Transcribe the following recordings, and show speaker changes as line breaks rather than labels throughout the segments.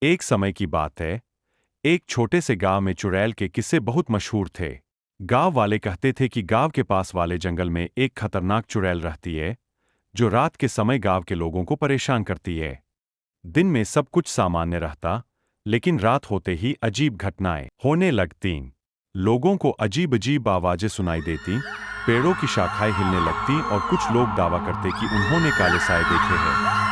एक समय की बात है। एक छोटे से गांव में चुड़ैल के किस्से बहुत मशहूर थे। गांव वाले कहते थे कि गांव के पास वाले जंगल में एक खतरनाक चुड़ैल रहती है, जो रात के समय गांव के लोगों को परेशान करती है। दिन में सब कुछ सामान्य रहता, लेकिन रात होते ही अजीब घटनाएं होने लगतीं। लोगों को अजीब अजीब आवाजें सुनाई देती, पेड़ों की शाखाएं हिलने लगती और कुछ लोग दावा करते कि उन्होंने काले साए देखे हैं।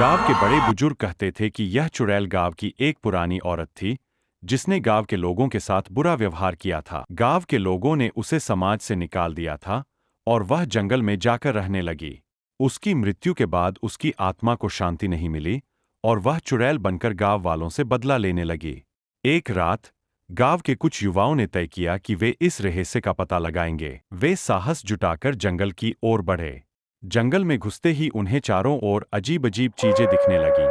गांव के बड़े बुजुर्ग कहते थे कि यह चुड़ैल गांव की एक पुरानी औरत थी, जिसने गांव के लोगों के साथ बुरा व्यवहार किया था। गांव के लोगों ने उसे समाज से निकाल दिया था और वह जंगल में जाकर रहने लगी। उसकी मृत्यु के बाद उसकी आत्मा को शांति नहीं मिली और वह चुड़ैल बनकर गांव वालों से बदला लेने लगी। एक रात गांव के कुछ युवाओं ने तय किया कि वे इस रहस्य का पता लगाएंगे। वे साहस जुटाकर जंगल की ओर बढ़े। जंगल में घुसते ही उन्हें चारों ओर अजीब अजीब चीजें दिखने लगीं।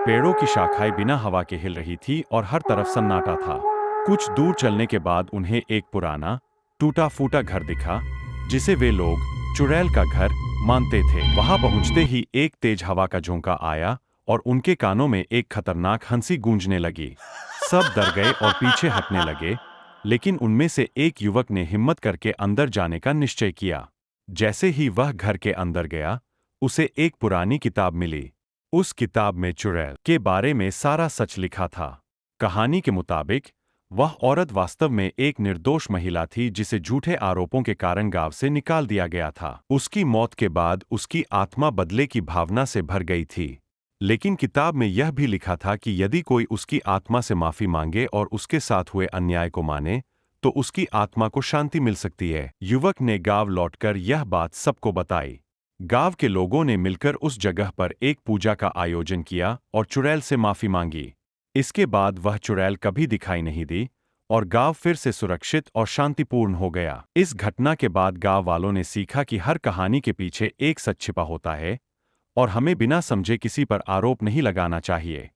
पेड़ों की शाखाएं बिना हवा के हिल रही थी और हर तरफ सन्नाटा था। कुछ दूर चलने के बाद उन्हें एक पुराना, टूटा फूटा घर दिखा, जिसे वे लोग चुड़ैल का घर मानते थे। वहां पहुंचते ही एक तेज हवा का झोंका आया और उनके कानों में एक खतरनाक हंसी गूंजने लगी। सब डर गए और पीछे हटने लगे, लेकिन उनमें से एक युवक ने हिम्मत करके अंदर जाने का निश्चय किया। जैसे ही वह घर के अंदर गया, उसे एक पुरानी किताब मिली। उस किताब में चुड़ैल के बारे में सारा सच लिखा था। कहानी के मुताबिक वह औरत वास्तव में एक निर्दोष महिला थी, जिसे झूठे आरोपों के कारण गांव से निकाल दिया गया था। उसकी मौत के बाद उसकी आत्मा बदले की भावना से भर गई थी। लेकिन किताब में यह भी लिखा था कि यदि कोई उसकी आत्मा से माफी मांगे और उसके साथ हुए अन्याय को माने, तो उसकी आत्मा को शांति मिल सकती है। युवक ने गांव लौटकर यह बात सबको बताई। गांव के लोगों ने मिलकर उस जगह पर एक पूजा का आयोजन किया और चुड़ैल से माफी मांगी। इसके बाद वह चुड़ैल कभी दिखाई नहीं दी और गांव फिर से सुरक्षित और शांतिपूर्ण हो गया। इस घटना के बाद गांव वालों ने सीखा कि हर कहानी के पीछे एक सच छिपा होता है और हमें बिना समझे किसी पर आरोप नहीं लगाना चाहिए।